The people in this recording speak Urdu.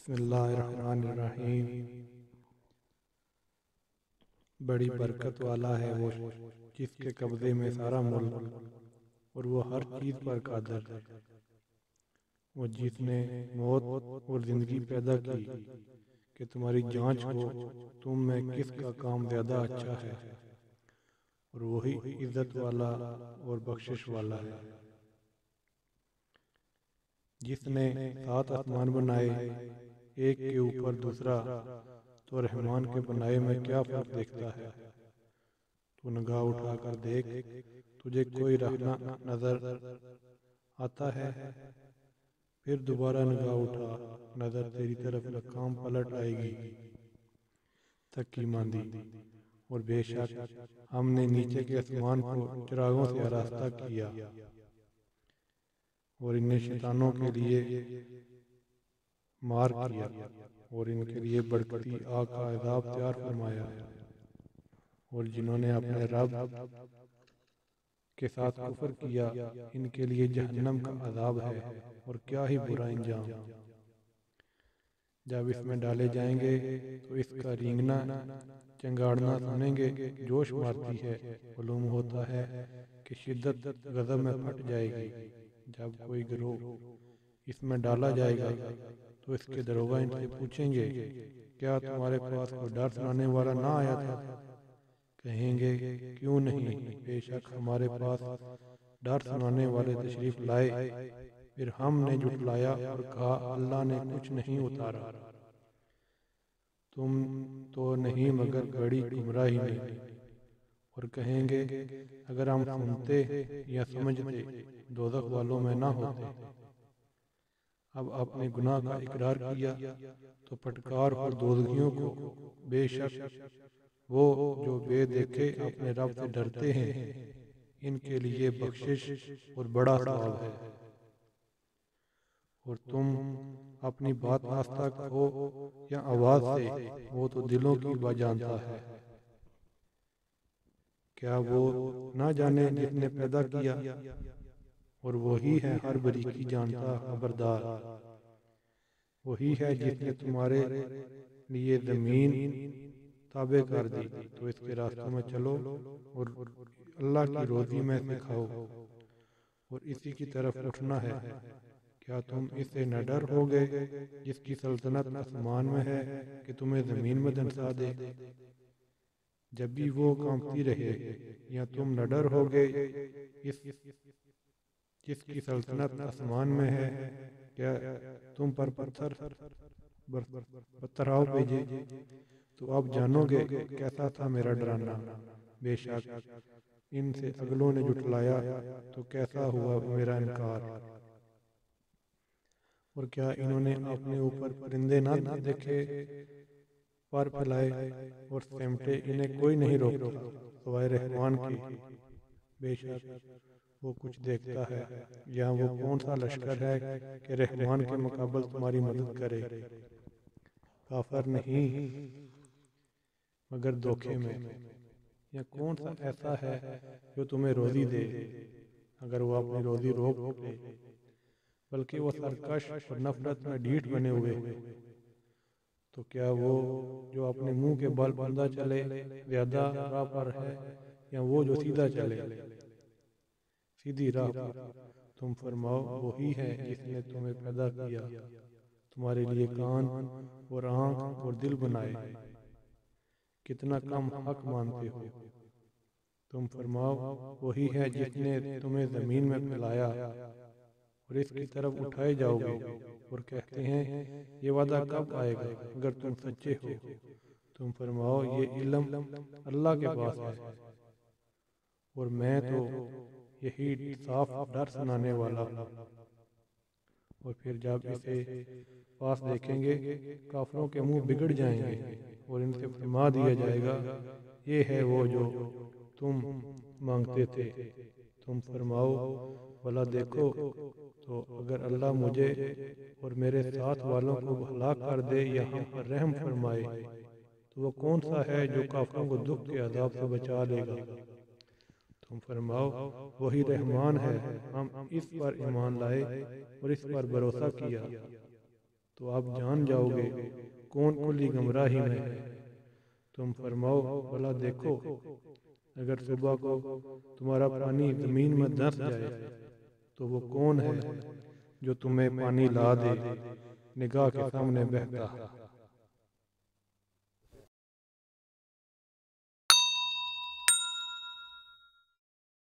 بسم اللہ الرحمن الرحیم۔ بڑی برکت والا ہے وہ جس کے قبضے میں سارا ملک اور وہ ہر چیز پر قادر ہے۔ وہ جس نے موت اور زندگی پیدا کی کہ تمہاری جانچ ہو تم میں کس کا کام زیادہ اچھا ہے، اور وہی عزت والا اور بخشش والا ہے۔ جس نے 7 آسمان بنائے ایک کے اوپر دوسرا، تو رحمان کے بنائے میں کیا فرق دیکھتا ہے؟ تو نگاہ اٹھا کر دیکھ، تجھے کوئی رہنا نظر آتا ہے؟ پھر دوبارہ نگاہ اٹھا، نظر تیری طرف کام پلٹ آئے گی۔ تکی ماندی، اور بے شک ہم نے نیچے کے آسمان کو چراغوں سے آراستہ کیا، اور انہیں شیطانوں کے لیے مار کیا، اور ان کے لیے بڑھتی آگ کا عذاب تیار فرمایا، اور جنہوں نے اپنے رب کے ساتھ کفر کیا ان کے لیے جہنم کا عذاب ہے، اور کیا ہی برا انجام۔ جب اس میں ڈالے جائیں گے تو اس کا رینگنا چنگاڑنا سنیں گے، جوش مارتی ہے، معلوم ہوتا ہے کہ شدت غضب میں پھٹ جائے گی۔ جب کوئی گروہ اس میں ڈالا جائے گا تو اس کے داروغہ ان سے پوچھیں گے، کیا تمہارے پاس کوئی ڈر سنانے والا نہ آیا تھا؟ کہیں گے، کیوں نہیں، بے شک ہمارے پاس ڈر سنانے والے تشریف لائے۔ پھر ہم نے جھٹلایا اور کہا اللہ نے کچھ نہیں اتارا، تم تو نہیں مگر بڑی گمراہی میں۔ اور کہیں گے، اگر ہم سنتے یا سمجھتے دوزخ والوں میں نہ ہوتے۔ اب اپنے گناہ کا اقرار کیا تو پھٹکار ہو دوزخیوں کو، بے شک وہ جو بے دیکھے اپنے رب سے ڈرتے ہیں ان کے لیے بخشش اور بڑا ثواب ہے۔ اور تم اپنی بات آستہ کہو یا آواز سے، وہ تو دلوں کی بات جانتا ہے۔ کیا وہ نہ جانے جس نے پیدا کیا، اور وہی ہے ہر باریکی جانتا خبردار۔ وہی ہے جس نے تمہارے لیے زمین تابع کر دی، تو اس کے راستوں میں چلو اور اللہ کی روزی میں سے کھاؤ، اور اسی کی طرف اٹھنا ہے۔ کیا تم اس سے نہ ڈر ہوگے جس کی سلطنت آسمان میں ہے کہ تمہیں زمین میں دنسا دے؟ جب بھی وہ کانپتی رہے، یا تم نہ ڈر ہوگے جس کی سلطنت آسمان میں ہے، کیا تم پر پتھراؤ بھیجے؟ تو اب جانو گے کیسا تھا میرا ڈرانا۔ بے شک ان سے اگلوں نے جھٹلایا تو کیسا ہوا میرا انکار۔ اور کیا انہوں نے اپنے اوپر پرندے نہ دیکھے پر پھیلائے اور سمٹے، انہیں کوئی نہیں روکتا سوائے رحمان کے۔ بے شک وہ کچھ دیکھتا ہے، یا وہ کون سا لشکر ہے کہ رحمان کے مقابل تمہاری مدد کرے؟ کافر نہیں مگر دھوکے میں، یا کون سا ایسا ہے جو تمہیں روزی دے اگر وہ اپنی روزی روک لے، بلکہ وہ سرکش اور نفرت میں ڈھیٹ بنے ہوئے ہیں۔ تو کیا وہ جو اپنے منہ کے بل بندہ چلے زیادہ راہ پر ہے، یا وہ جو سیدھا چلے سیدھی راہ پر؟ تم فرماؤ وہی ہے جس نے تمہیں پیدا کیا، تمہارے لیے کان اور آنکھ اور دل بنائے، کتنا کم حق مانتے ہو۔ تم فرماؤ وہی ہے جس نے تمہیں زمین میں پھیلایا اور اس کی طرف اٹھائے جاؤ گے، اور کہتے ہیں یہ وعدہ کب آئے گا اگر تم سچے ہو؟ تم فرماؤ یہ علم اللہ کے پاس ہے، اور میں تو یہی صاف ڈر سنانے والا ہوں۔ اور پھر جب اسے پاس دیکھیں گے کافروں کے منہ بگڑ جائیں گے، اور ان سے فرما دیا جائے گا یہ ہے وہ جو تم مانگتے تھے۔ تم فرماؤ بھلا دیکھو تو اگر اللہ مجھے اور میرے ساتھ والوں کو ہلاک کر دے یا ہم پر رحم فرمائے، تو وہ کون سا ہے جو کافروں کو دکھ کے عذاب سے بچا لے گا؟ تم فرماؤ وہی رحمان ہے، ہم اس پر ایمان لائے اور اس پر بھروسہ کیا۔ تو آپ جان جاؤ گے کون کھلی گمراہی میں ہے۔ تم فرماؤ بھلا دیکھو، اگر صبح کو تمہارا پانی زمین میں دھنس جائے تو وہ کون ہے جو تمہیں پانی لا دے نگاہ کے سامنے بہتا؟